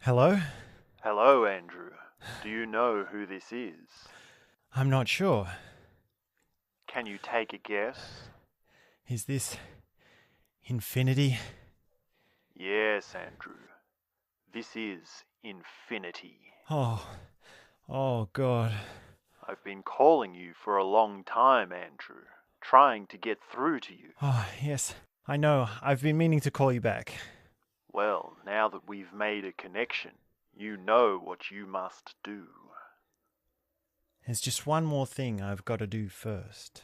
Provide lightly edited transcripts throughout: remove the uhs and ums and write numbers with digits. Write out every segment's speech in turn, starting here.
Hello? Hello, Andrew. Do you know who this is? I'm not sure. Can you take a guess? Is this infinity? Yes, Andrew. This is infinity. Oh God. I've been calling you for a long time, Andrew, trying to get through to you. Oh, yes. I know. I've been meaning to call you back. Well, now that we've made a connection, you know what you must do. There's just one more thing I've got to do first.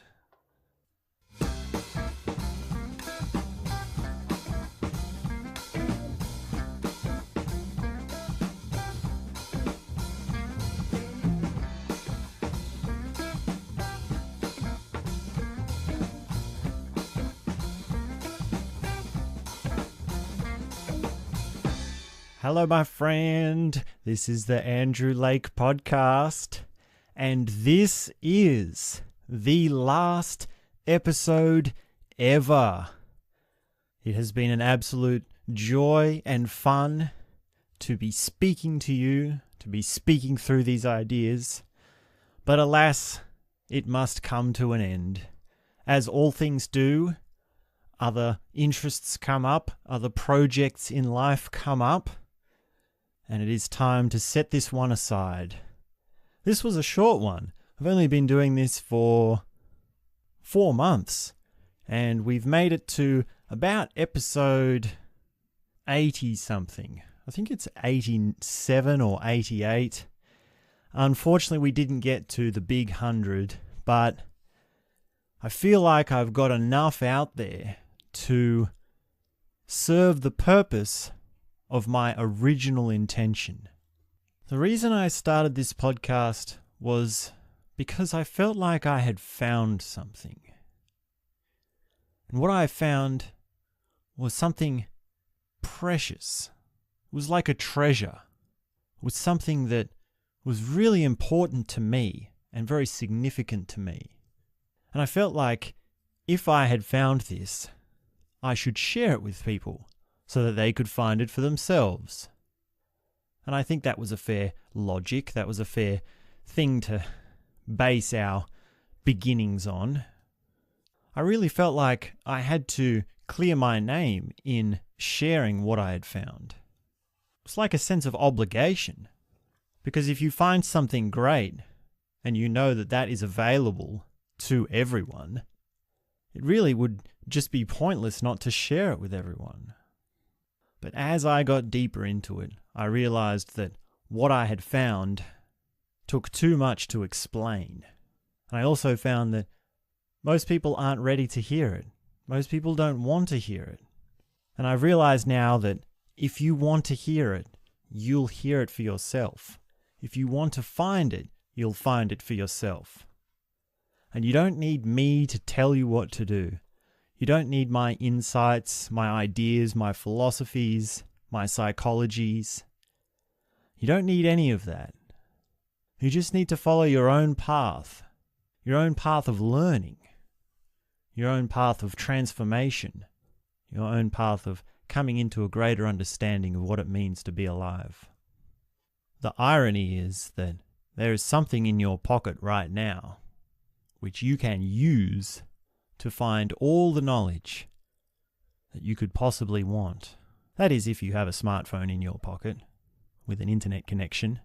Hello, my friend. This is the Andrew Lake Podcast, and this is the last episode ever. It has been an absolute joy and fun to be speaking to you, to be speaking through these ideas, but alas, it must come to an end. As all things do, other interests come up, other projects in life come up, and it is time to set this one aside. This was a short one. I've only been doing this for 4 months, and we've made it to about episode 80-something. I think it's 87 or 88. Unfortunately, we didn't get to the big 100, but I feel like I've got enough out there to serve the purpose of my original intention. The reason I started this podcast was because I felt like I had found something. And what I found was something precious. It was like a treasure. It was something that was really important to me and very significant to me. And I felt like if I had found this, I should share it with people so that they could find it for themselves. And I think that was a fair logic. That was a fair thing to base our beginnings on. I really felt like I had to clear my name in sharing what I had found. It's like a sense of obligation. Because if you find something great and you know that that is available to everyone, it really would just be pointless not to share it with everyone. But as I got deeper into it, I realized that what I had found took too much to explain. And I also found that most people aren't ready to hear it. Most people don't want to hear it. And I realize now that if you want to hear it, you'll hear it for yourself. If you want to find it, you'll find it for yourself. And you don't need me to tell you what to do. You don't need my insights, my ideas, my philosophies, my psychologies. You don't need any of that. You just need to follow your own path of learning, your own path of transformation, your own path of coming into a greater understanding of what it means to be alive. The irony is that there is something in your pocket right now which you can use to find all the knowledge that you could possibly want. That is, if you have a smartphone in your pocket with an internet connection.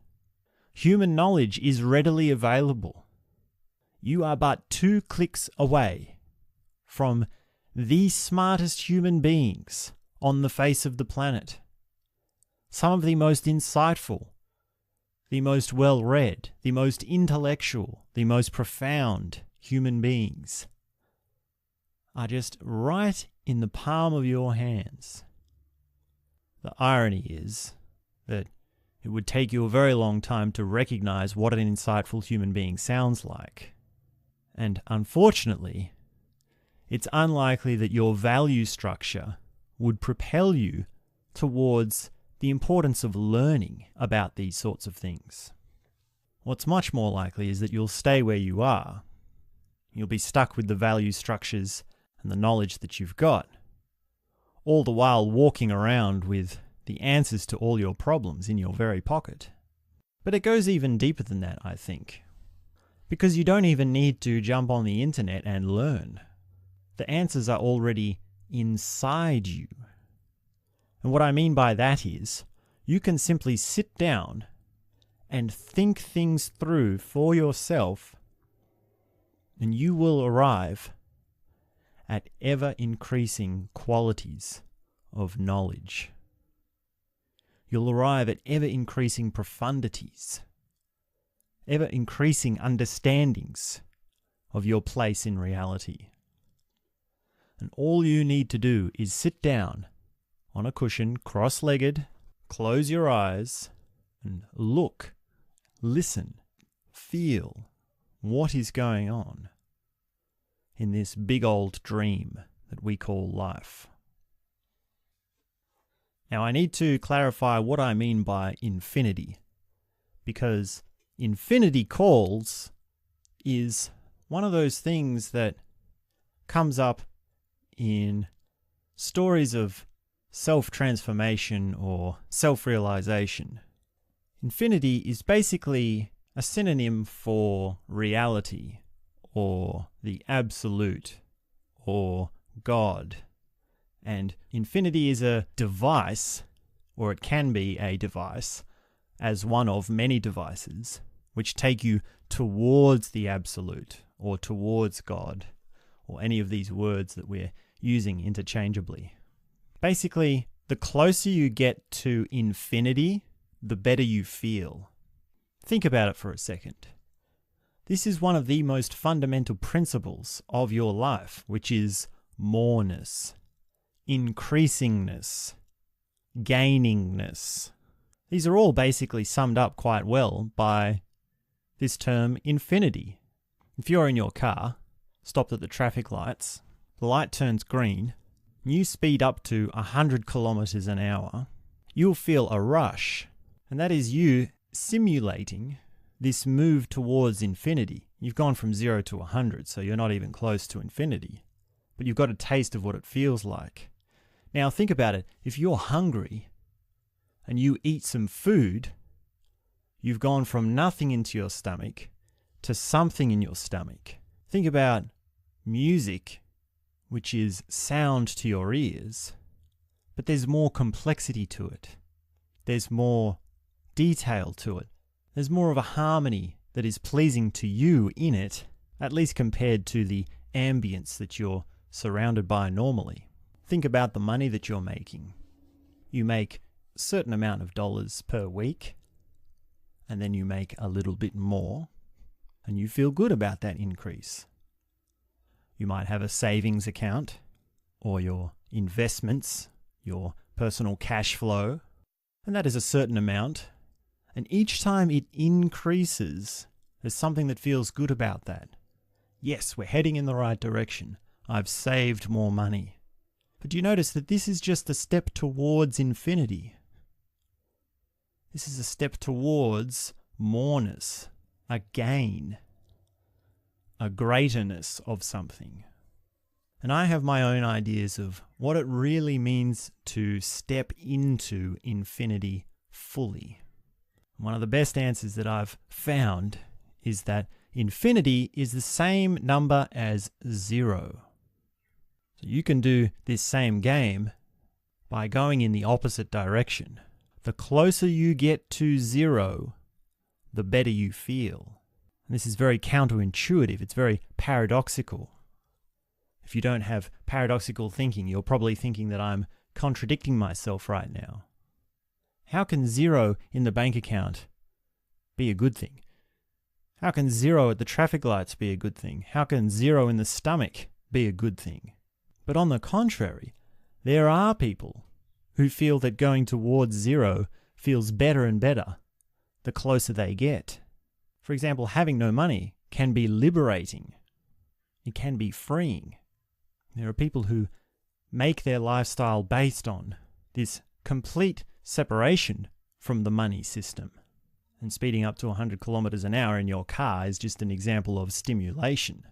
Human knowledge is readily available. You are but 2 clicks away from the smartest human beings on the face of the planet. Some of the most insightful, the most well-read, the most intellectual, the most profound human beings are just right in the palm of your hands. The irony is that it would take you a very long time to recognize what an insightful human being sounds like. And unfortunately, it's unlikely that your value structure would propel you towards the importance of learning about these sorts of things. What's much more likely is that you'll stay where you are. You'll be stuck with the value structures and the knowledge that you've got, all the while walking around with the answers to all your problems in your very pocket. But it goes even deeper than that, I think. Because you don't even need to jump on the internet and learn. The answers are already inside you. And what I mean by that is, you can simply sit down and think things through for yourself, and you will arrive at ever-increasing qualities of knowledge. You'll arrive at ever-increasing profundities, ever-increasing understandings of your place in reality. And all you need to do is sit down on a cushion, cross-legged, close your eyes, and look, listen, feel what is going on in this big old dream that we call life. Now, I need to clarify what I mean by infinity, because infinity calls is one of those things that comes up in stories of self-transformation or self-realization. Infinity is basically a synonym for reality, or the absolute, or God. And infinity is a device, or it can be a device, as one of many devices, which take you towards the absolute, or towards God, or any of these words that we're using interchangeably. Basically, the closer you get to infinity, the better you feel. Think about it for a second. This is one of the most fundamental principles of your life, which is moreness, increasingness, gainingness. These are all basically summed up quite well by this term infinity. If you're in your car, stopped at the traffic lights, the light turns green, you speed up to 100 kilometers an hour, you'll feel a rush. And that is you simulating this move towards infinity. You've gone from 0 to 100, so you're not even close to infinity. But you've got a taste of what it feels like. Now think about it. If you're hungry and you eat some food, you've gone from nothing into your stomach to something in your stomach. Think about music, which is sound to your ears, but there's more complexity to it. There's more detail to it. There's more of a harmony that is pleasing to you in it, at least compared to the ambience that you're surrounded by normally. Think about the money that you're making. You make a certain amount of dollars per week, and then you make a little bit more, and you feel good about that increase. You might have a savings account, or your investments, your personal cash flow, and that is a certain amount. And each time it increases, there's something that feels good about that. Yes, we're heading in the right direction. I've saved more money. But do you notice that this is just a step towards infinity? This is a step towards moreness, a gain, a greaterness of something. And I have my own ideas of what it really means to step into infinity fully. One of the best answers that I've found is that infinity is the same number as 0. So you can do this same game by going in the opposite direction. The closer you get to 0, the better you feel. And this is very counterintuitive. It's very paradoxical. If you don't have paradoxical thinking, you're probably thinking that I'm contradicting myself right now. How can 0 in the bank account be a good thing? How can 0 at the traffic lights be a good thing? How can 0 in the stomach be a good thing? But on the contrary, there are people who feel that going towards 0 feels better and better the closer they get. For example, having no money can be liberating. It can be freeing. There are people who make their lifestyle based on this complete separation from the money system. And speeding up to 100 kilometers an hour in your car is just an example of stimulation.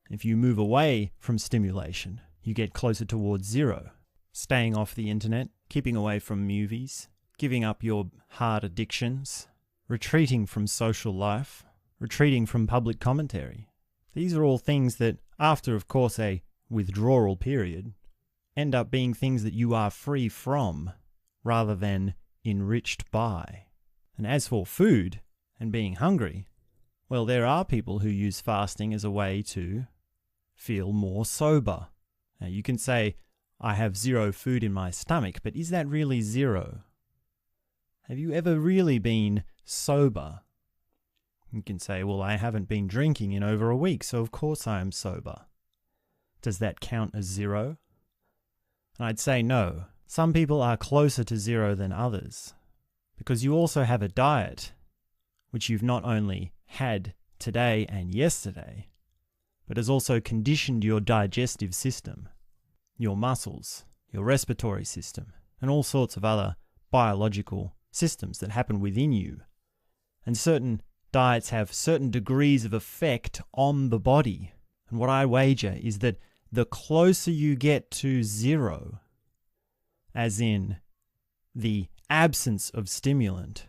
If you move away from stimulation, you get closer towards 0. Staying off the internet, keeping away from movies, giving up your hard addictions, retreating from social life, retreating from public commentary. These are all things that, after of course a withdrawal period, end up being things that you are free from rather than enriched by. And as for food and being hungry, well, there are people who use fasting as a way to feel more sober. Now, you can say, I have zero food in my stomach, but is that really zero? Have you ever really been sober? You can say, well, I haven't been drinking in over a week, so of course I am sober. Does that count as zero? And I'd say no. Some people are closer to zero than others, because you also have a diet, which you've not only had today and yesterday, but has also conditioned your digestive system, your muscles, your respiratory system, and all sorts of other biological systems that happen within you. And certain diets have certain degrees of effect on the body. And what I wager is that the closer you get to zero, as in the absence of stimulant,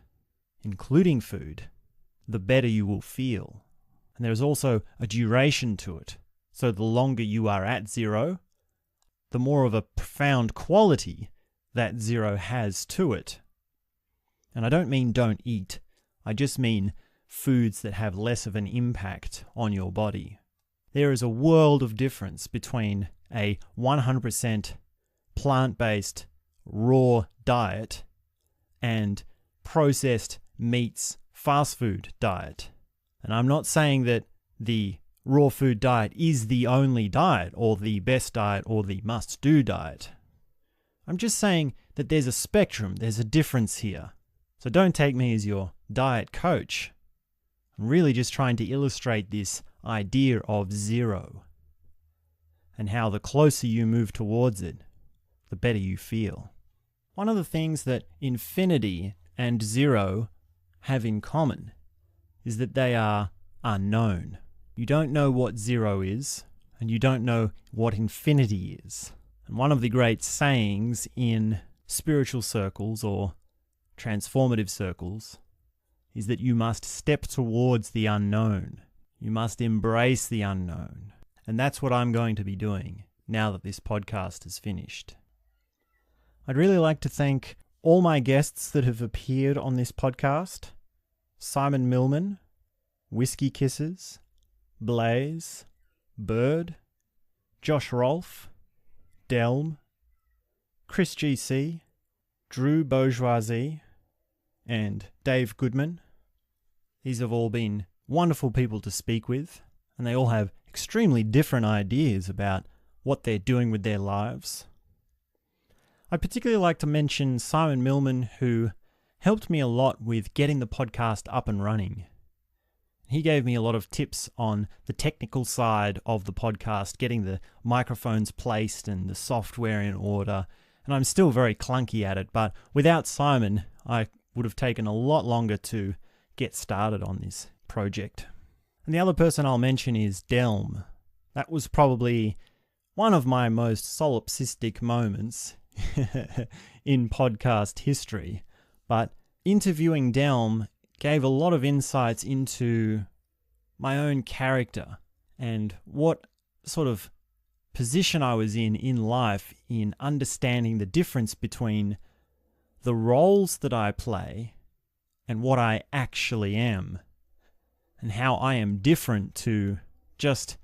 including food, the better you will feel. And there's also a duration to it. So the longer you are at zero, the more of a profound quality that zero has to it. And I don't mean don't eat. I just mean foods that have less of an impact on your body. There is a world of difference between a 100% plant-based raw diet and processed meats fast food diet. And I'm not saying that the raw food diet is the only diet or the best diet or the must-do diet. I'm just saying that there's a spectrum, there's a difference here. So don't take me as your diet coach. I'm really just trying to illustrate this idea of zero and how the closer you move towards it, the better you feel. One of the things that infinity and zero have in common is that they are unknown. You don't know what zero is, and you don't know what infinity is. And one of the great sayings in spiritual circles or transformative circles is that you must step towards the unknown. You must embrace the unknown. And that's what I'm going to be doing now that this podcast is finished. I'd really like to thank all my guests that have appeared on this podcast: Simon Millman, Whiskey Kisses, Blaze, Bird, Josh Rolfe, Delm, Chris GC, Drew Bourgeoisie, and Dave Goodman. These have all been wonderful people to speak with, and they all have extremely different ideas about what they're doing with their lives. I'd particularly like to mention Simon Millman, who helped me a lot with getting the podcast up and running. He gave me a lot of tips on the technical side of the podcast, getting the microphones placed and the software in order. And I'm still very clunky at it, but without Simon, I would have taken a lot longer to get started on this project. And the other person I'll mention is Delm. That was probably one of my most solipsistic moments in podcast history. But interviewing Delm gave a lot of insights into my own character and what sort of position I was in life in understanding the difference between the roles that I play and what I actually am, and how I am different to just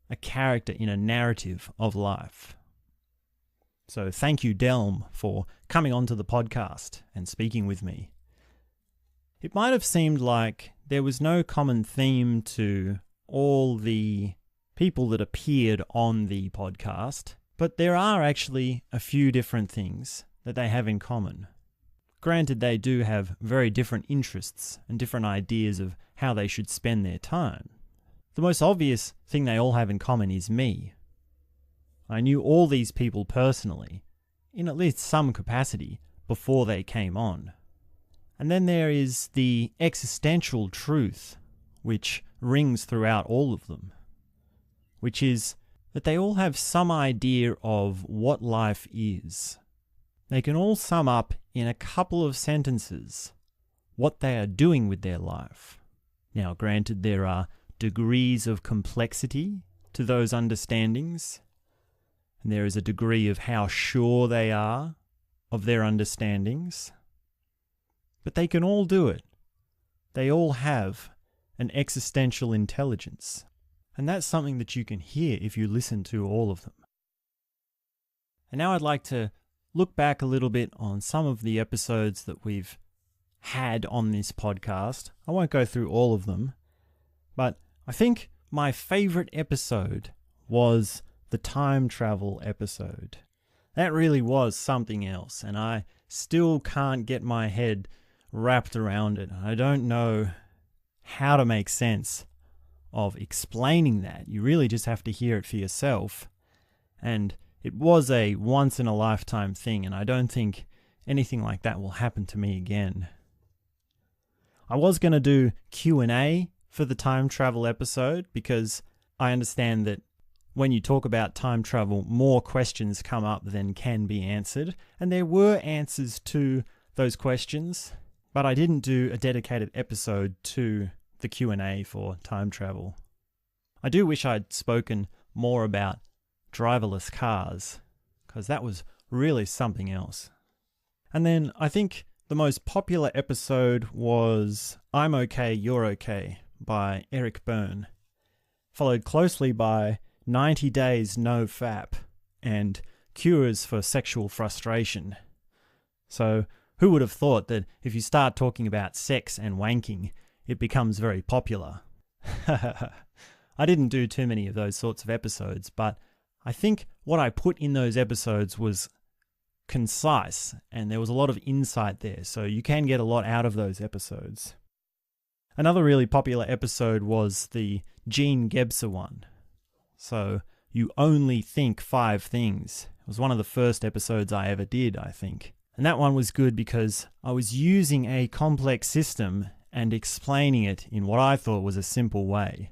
a character in a narrative of life. So thank you, Delm, for coming onto the podcast and speaking with me. It might have seemed like there was no common theme to all the people that appeared on the podcast, but there are actually a few different things that they have in common. Granted, they do have very different interests and different ideas of how they should spend their time. The most obvious thing they all have in common is me. I knew all these people personally, in at least some capacity, before they came on. And then there is the existential truth, which rings throughout all of them, which is that they all have some idea of what life is. they can all sum up in a couple of sentences what they are doing with their life. Now, granted, there are degrees of complexity to those understandings, and there is a degree of how sure they are of their understandings, but they can all do it. They all have an existential intelligence, and that's something that you can hear if you listen to all of them. And now I'd like to look back a little bit on some of the episodes that we've had on this podcast. I won't go through all of them, but I think my favorite episode was the time travel episode. That really was something else, and I still can't get my head wrapped around it. I don't know how to make sense of explaining that. You really just have to hear it for yourself. And it was a once-in-a-lifetime thing, and I don't think anything like that will happen to me again. I was going to do Q&A for the time travel episode because I understand that when you talk about time travel, more questions come up than can be answered, and there were answers to those questions, but I didn't do a dedicated episode to the Q&A for time travel. I do wish I'd spoken more about driverless cars, because that was really something else. And then I think the most popular episode was I'm Okay, You're Okay by Eric Byrne, followed closely by 90 Days No Fap and Cures for Sexual Frustration. So who would have thought that if you start talking about sex and wanking, it becomes very popular? I didn't do too many of those sorts of episodes, but I think what I put in those episodes was concise, and there was a lot of insight there, so you can get a lot out of those episodes. Another really popular episode was the Gene Gebser one. So, you only think 5 things. It was one of the first episodes I ever did, I think. And that one was good because I was using a complex system and explaining it in what I thought was a simple way.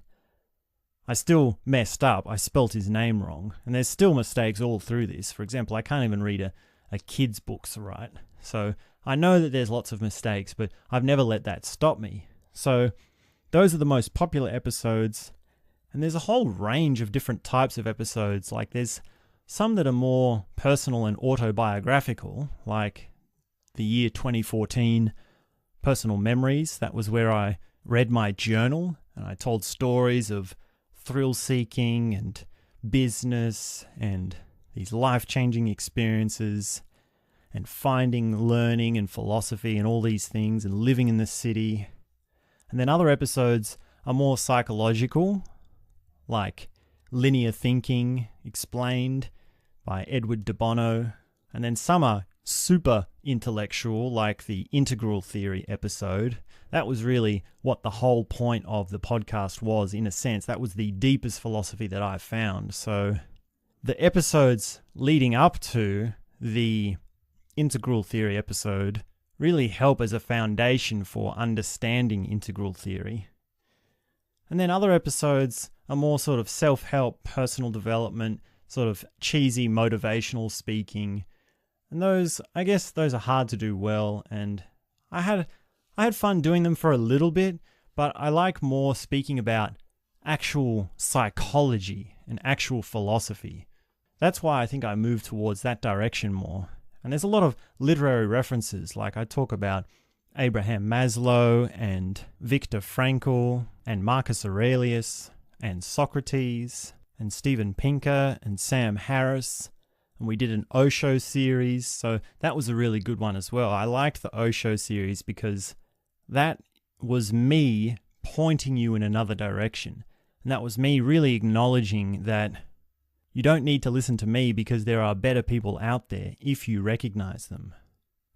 I still messed up. I spelt his name wrong, and there's still mistakes all through this. For example, I can't even read a kid's books right. So I know that there's lots of mistakes, but I've never let that stop me. So those are the most popular episodes, and there's a whole range of different types of episodes. Like there's some that are more personal and autobiographical, like the year 2014 Personal Memories. That was where I read my journal and I told stories of thrill-seeking and business and these life-changing experiences and finding learning and philosophy and all these things and living in the city. And then other episodes are more psychological, like Linear Thinking Explained by Edward de Bono. And then some are super intellectual, like the Integral Theory episode. That was really what the whole point of the podcast was, in a sense. That was the deepest philosophy that I found. So the episodes leading up to the Integral Theory episode really help as a foundation for understanding integral theory. And then other episodes are more sort of self-help, personal development, sort of cheesy motivational speaking. And those, I guess those are hard to do well, and I had fun doing them for a little bit, but I like more speaking about actual psychology and actual philosophy. That's why I think I moved towards that direction more. And there's a lot of literary references, like I talk about Abraham Maslow and Viktor Frankl and Marcus Aurelius and Socrates and Steven Pinker and Sam Harris. And we did an Osho series, so that was a really good one as well. I liked the Osho series because that was me pointing you in another direction. And that was me really acknowledging that you don't need to listen to me because there are better people out there if you recognize them.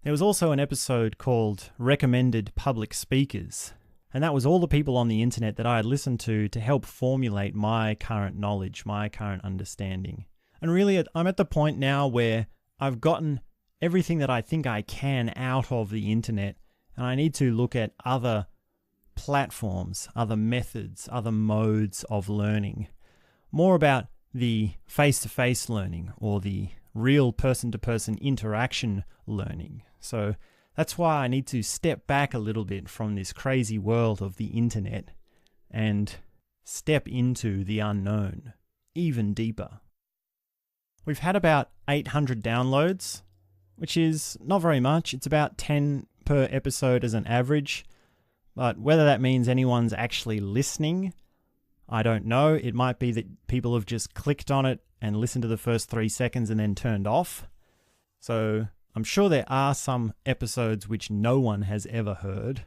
There was also an episode called Recommended Public Speakers, and that was all the people on the internet that I had listened to help formulate my current knowledge, my current understanding. And really, I'm at the point now where I've gotten everything that I think I can out of the internet, and I need to look at other platforms, other methods, other modes of learning. More about the face-to-face learning or the real person-to-person interaction learning. So that's why I need to step back a little bit from this crazy world of the internet and step into the unknown, even deeper. We've had about 800 downloads, which is not very much. It's about 10 per episode as an average. But whether that means anyone's actually listening, I don't know. It might be that people have just clicked on it and listened to the first 3 seconds and then turned off. So I'm sure there are some episodes which no one has ever heard.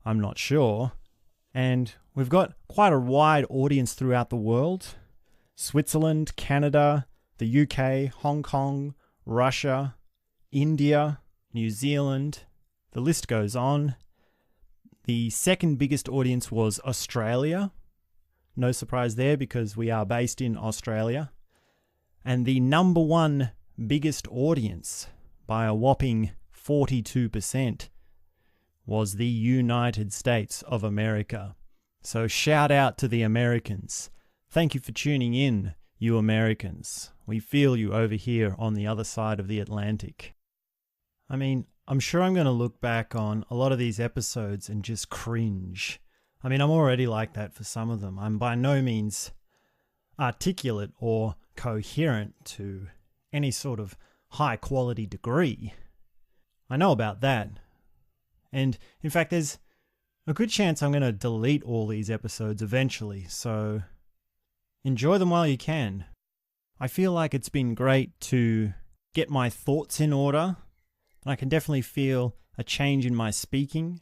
I'm not sure. And we've got quite a wide audience throughout the world. Switzerland, Canada, the UK, Hong Kong, Russia, India, New Zealand. The list goes on. The second biggest audience was Australia. No surprise there because we are based in Australia. And the number one biggest audience by a whopping 42% was the United States of America. So shout out to the Americans. Thank you for tuning in, you Americans. We feel you over here on the other side of the Atlantic. I mean, I'm sure I'm going to look back on a lot of these episodes and just cringe. I mean, I'm already like that for some of them. I'm by no means articulate or coherent to any sort of high quality degree. I know about that. And in fact, there's a good chance I'm going to delete all these episodes eventually, so enjoy them while you can. I feel like it's been great to get my thoughts in order, and I can definitely feel a change in my speaking.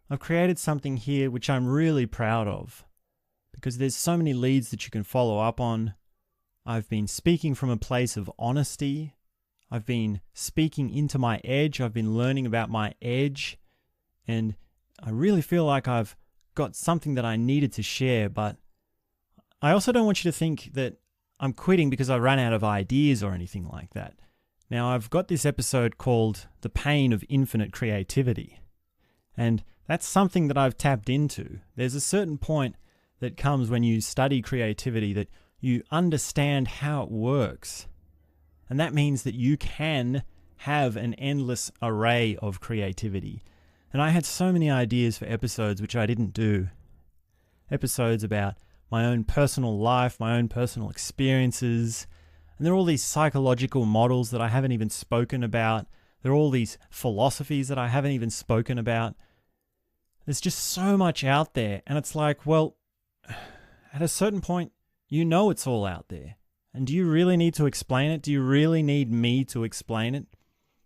I've created something here which I'm really proud of, because there's so many leads that you can follow up on. I've been speaking from a place of honesty. I've been speaking into my edge. I've been learning about my edge. And I really feel like I've got something that I needed to share. But I also don't want you to think that I'm quitting because I ran out of ideas or anything like that. Now, I've got this episode called The Pain of Infinite Creativity. And that's something that I've tapped into. There's a certain point that comes when you study creativity that you understand how it works. And that means that you can have an endless array of creativity. And I had so many ideas for episodes which I didn't do. Episodes about my own personal life, my own personal experiences. And there are all these psychological models that I haven't even spoken about. There are all these philosophies that I haven't even spoken about. There's just so much out there. And it's like, well, at a certain point, you know it's all out there. And do you really need to explain it? Do you really need me to explain it?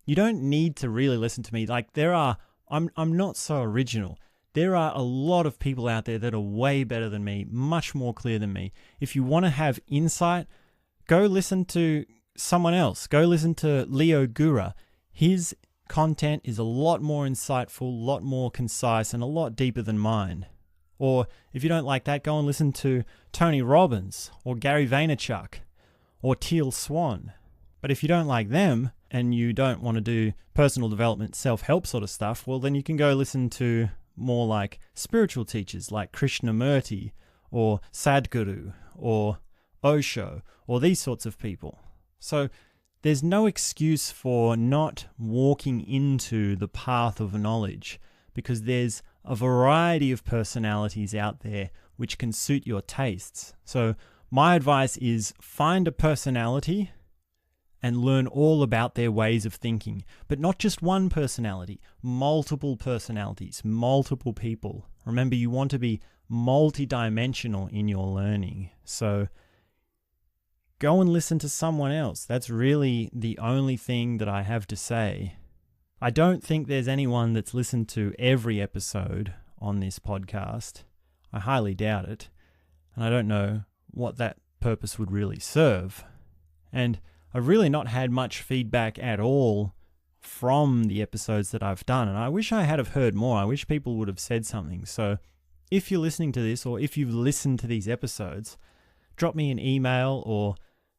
You don't need to really listen to me. Like I'm not so original. There are a lot of people out there that are way better than me, much more clear than me. If you want to have insight, go listen to someone else. Go listen to Leo Gura. His content is a lot more insightful, a lot more concise, and a lot deeper than mine. Or if you don't like that, go and listen to Tony Robbins or Gary Vaynerchuk or Teal Swan. But if you don't like them and you don't want to do personal development, self-help sort of stuff, well, then you can go listen to more like spiritual teachers like Krishnamurti or Sadhguru or Osho or these sorts of people. So there's no excuse for not walking into the path of knowledge, because there's a variety of personalities out there which can suit your tastes. So my advice is find a personality and learn all about their ways of thinking. But not just one personality, multiple personalities, multiple people. Remember, you want to be multidimensional in your learning. So go and listen to someone else. That's really the only thing that I have to say. I don't think there's anyone that's listened to every episode on this podcast. I highly doubt it. And I don't know what that purpose would really serve. And I've really not had much feedback at all from the episodes that I've done. And I wish I had have heard more. I wish people would have said something. So if you're listening to this, or if you've listened to these episodes, drop me an email, or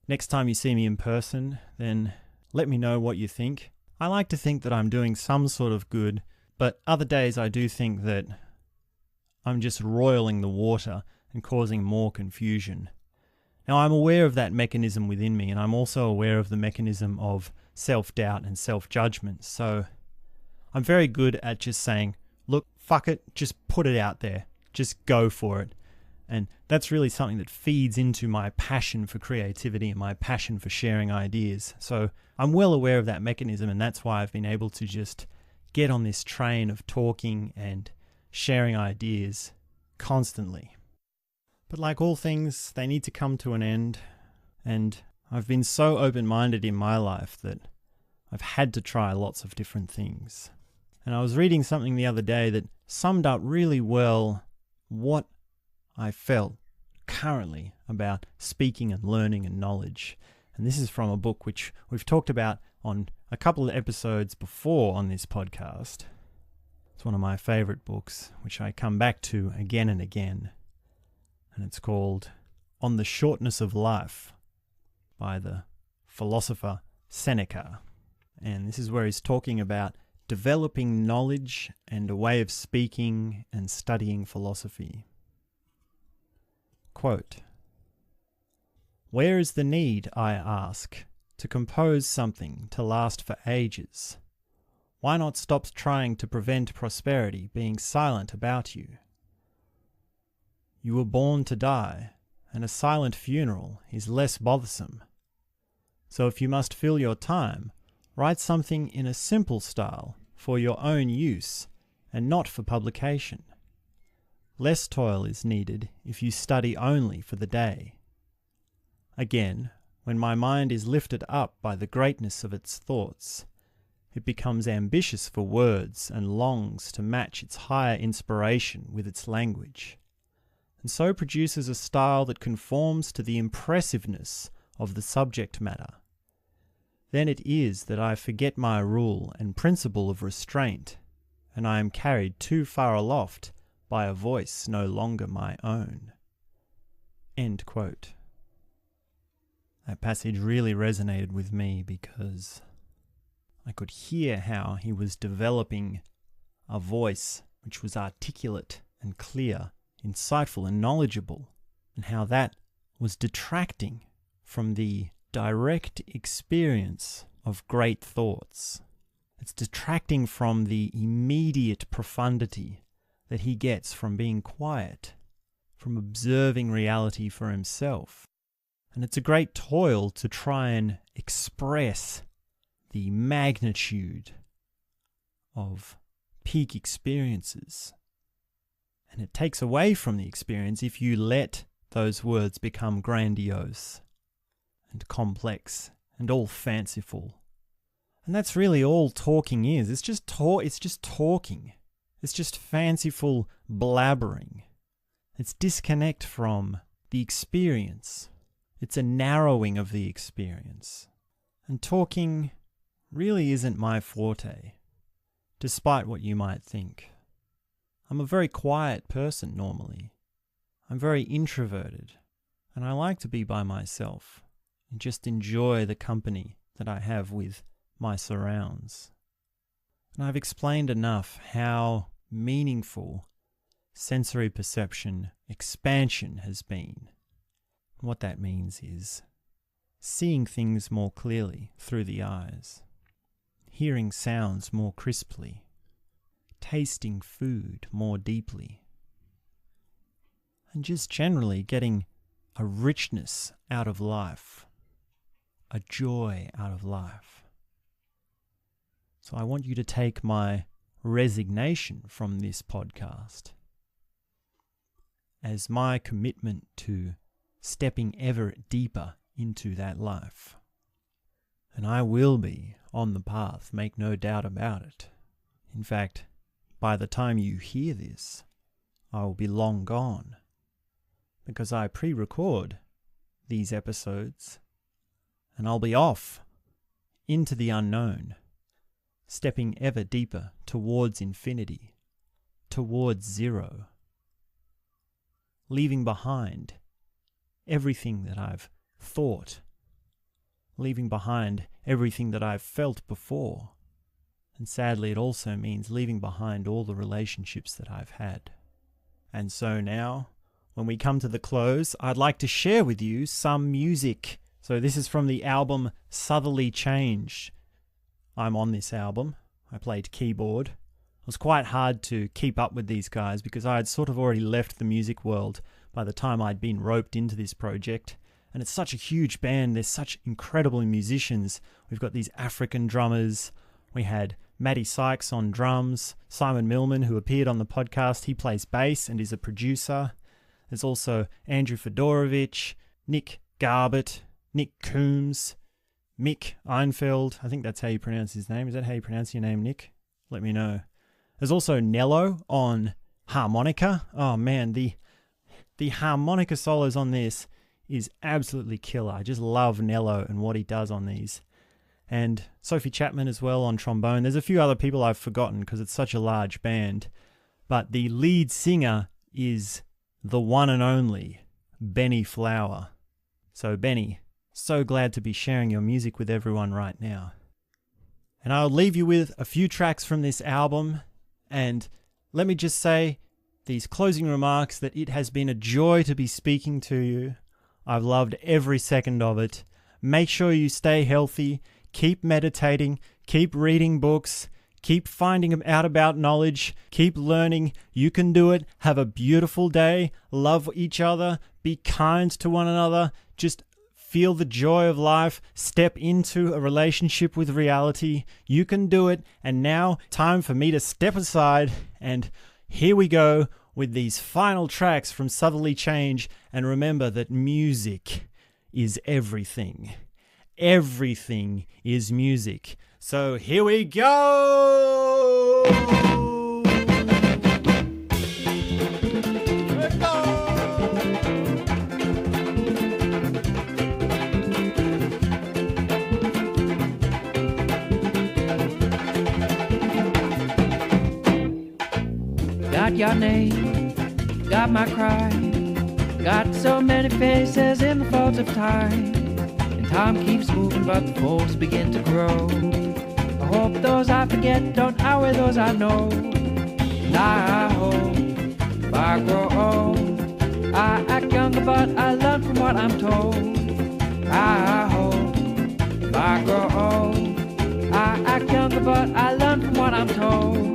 next time you see me in person, then let me know what you think. I like to think that I'm doing some sort of good, but other days I do think that I'm just roiling the water and causing more confusion. Now, I'm aware of that mechanism within me, and I'm also aware of the mechanism of self-doubt and self-judgment. So I'm very good at just saying, look, fuck it, just put it out there. Just go for it. And that's really something that feeds into my passion for creativity and my passion for sharing ideas. So I'm well aware of that mechanism, and that's why I've been able to just get on this train of talking and sharing ideas constantly. But like all things, they need to come to an end, and I've been so open-minded in my life that I've had to try lots of different things. And I was reading something the other day that summed up really well what I felt currently about speaking and learning and knowledge. And this is from a book which we've talked about on a couple of episodes before on this podcast. It's one of my favorite books, which I come back to again and again. And it's called On the Shortness of Life by the philosopher Seneca. And this is where he's talking about developing knowledge and a way of speaking and studying philosophy. Quote, "Where is the need, I ask, to compose something to last for ages? Why not stop trying to prevent prosperity being silent about you? You were born to die, and a silent funeral is less bothersome. So if you must fill your time, write something in a simple style for your own use and not for publication. Less toil is needed if you study only for the day. Again, when my mind is lifted up by the greatness of its thoughts, it becomes ambitious for words and longs to match its higher inspiration with its language, and so produces a style that conforms to the impressiveness of the subject matter. Then it is that I forget my rule and principle of restraint, and I am carried too far aloft by a voice no longer my own." End quote. That passage really resonated with me because I could hear how he was developing a voice which was articulate and clear, insightful and knowledgeable, and how that was detracting from the direct experience of great thoughts. It's detracting from the immediate profundity that he gets from being quiet, from observing reality for himself. And it's a great toil to try and express the magnitude of peak experiences. And it takes away from the experience if you let those words become grandiose and complex and all fanciful. And that's really all talking is. It's just talking. It's just fanciful blabbering. It's disconnect from the experience. It's a narrowing of the experience. And talking really isn't my forte, despite what you might think. I'm a very quiet person normally. I'm very introverted, and I like to be by myself and just enjoy the company that I have with my surrounds. And I've explained enough how meaningful sensory perception expansion has been. What that means is seeing things more clearly through the eyes, hearing sounds more crisply, tasting food more deeply, and just generally getting a richness out of life, a joy out of life. So I want you to take my resignation from this podcast as my commitment to stepping ever deeper into that life. And I will be on the path, make no doubt about it. In fact, by the time you hear this, I will be long gone, because I pre-record these episodes, and I'll be off into the unknown, stepping ever deeper towards infinity, towards zero, leaving behind everything that I've thought, leaving behind everything that I've felt before. And sadly, it also means leaving behind all the relationships that I've had. And so now, when we come to the close, I'd like to share with you some music. So this is from the album Southerly Change. I'm on this album. I played keyboard. It was quite hard to keep up with these guys because I had sort of already left the music world by the time I'd been roped into this project. And it's such a huge band. There's such incredible musicians. We've got these African drummers. We had Matty Sykes on drums. Simon Millman, who appeared on the podcast, he plays bass and is a producer. There's also Andrew Fedorovich, Nick Garbett, Nick Coombs, Mick Einfeld. I think that's how you pronounce his name. Is that how you pronounce your name, Nick? Let me know. There's also Nello on harmonica. Oh man, the harmonica solos on this is absolutely killer. I just love Nello and what he does on these. And Sophie Chapman as well on trombone. There's a few other people I've forgotten because it's such a large band. But the lead singer is the one and only Benny Flower. So Benny, so glad to be sharing your music with everyone right now. And I'll leave you with a few tracks from this album. And let me just say these closing remarks that it has been a joy to be speaking to you. I've loved every second of it. Make sure you stay healthy. Keep meditating. Keep reading books. Keep finding out about knowledge. Keep learning. You can do it. Have a beautiful day. Love each other. Be kind to one another. Just feel the joy of life. Step into a relationship with reality. You can do it. And now, time for me to step aside. And here we go with these final tracks from Southerly Change. And remember that music is everything. Everything is music. So here we go! Got your name, got my cry, got so many faces in the folds of time. And time keeps moving but the folds begin to grow. I hope those I forget don't outweigh those I know. And I hope if I grow old, I act younger but I learn from what I'm told. I hope if I grow old, I act younger but I learn from what I'm told.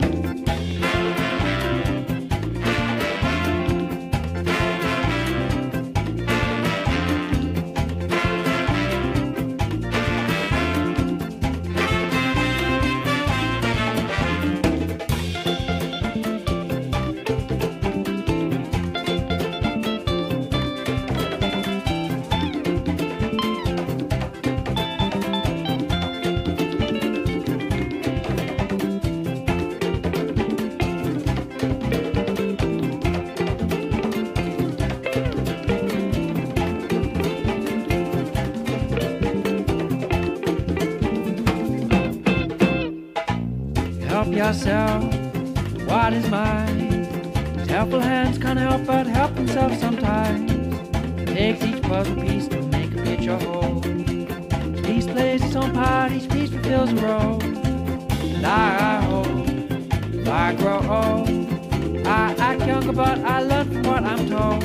Help yourself, what is mine? These helpful hands can't help but help themselves sometimes. It takes each puzzle piece to make a picture whole. Each piece plays its own part, each piece fulfills a role. And I hope, if I grow old, I act younger but I learn from what I'm told.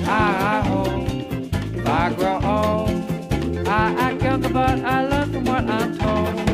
I hope, if I grow old, I act younger but I learn from what I'm told.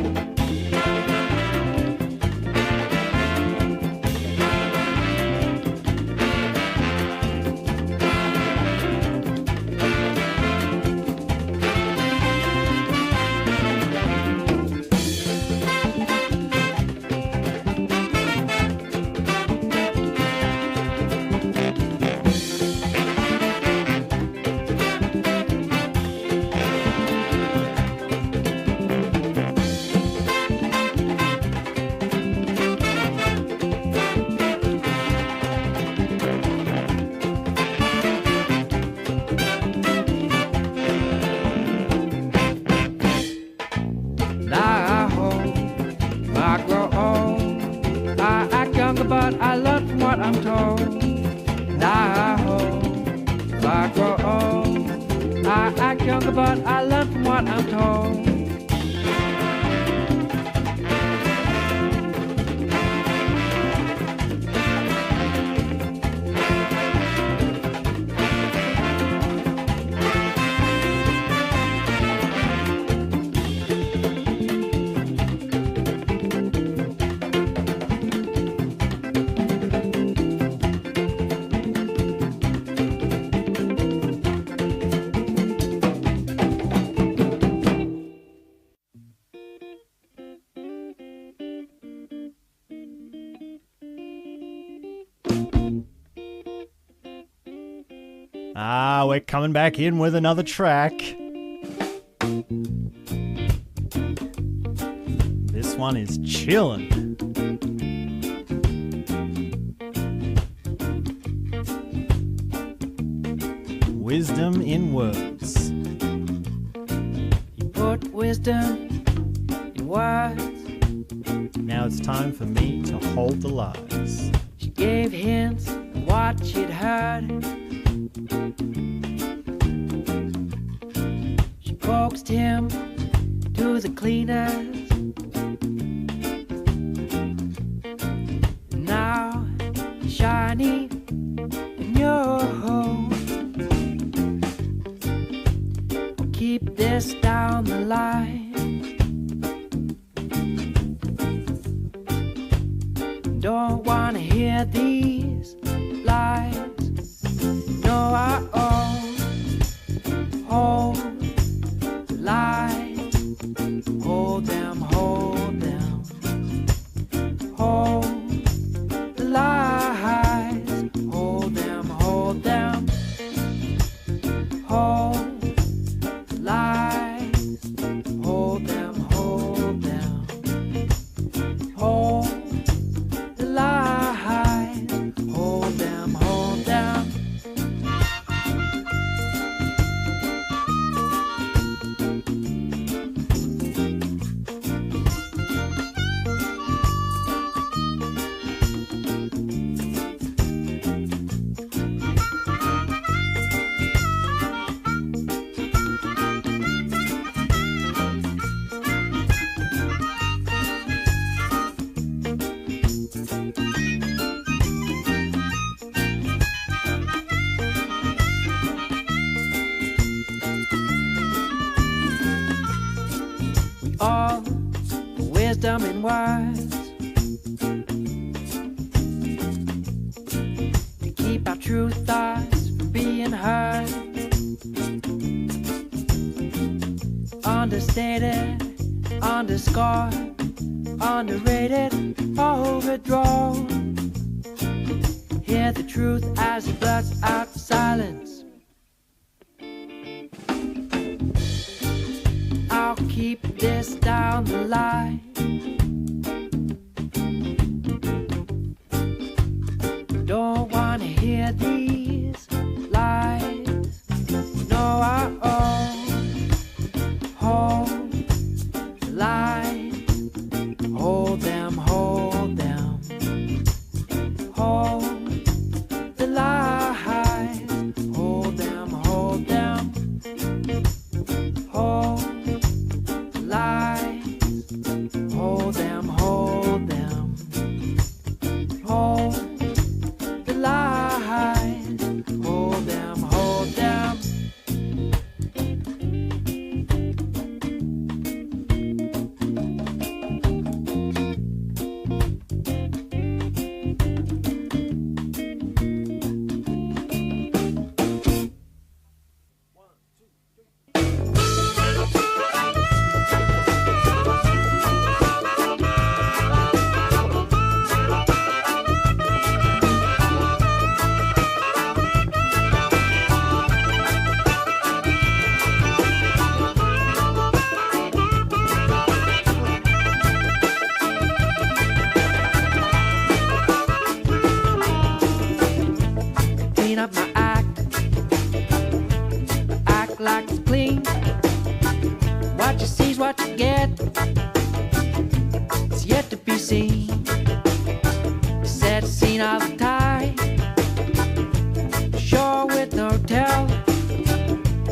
But I learn from what I'm told. And I hope if I grow old, I act younger but I learn from what I'm told. We're coming back in with another track. This one is chillin'. Wisdom in words. You put wisdom in words. Now it's time for me to hold the lies. She gave hints of what she'd heard. She coaxed him to the cleaners. Now shiny in your home. We'll keep this down the line. Don't wanna hear these lies. No, I hold the lies. Hold them, hold them. Hold the lies. Hold them, hold them. Hold the lies. Hold them, hold them. Hold the lies, hold them, hold them. All the wisdom in words. We keep our true thoughts from being heard. Understated, underscored, underrated, overdrawn. Hear the truth as it blurts out silence. I'll keep this down the line. Don't wanna hear these lies. No, I hold the lies. Hold them, hold them. Hold the lies. Hold them, hold them. Hold lies, hold them, hold them. Hold the lies, hold them, hold them. Clean up my act like it's clean. What you see's what you get. It's yet to be seen. Set the scene of the tide. Shore with no tell.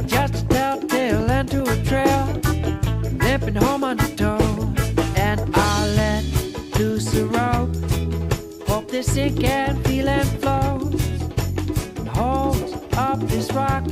Just a telltale into a trail. Limping home on the toe. And I'll let loose a rope. Hope this sink and feel and flow. Hold up this rock.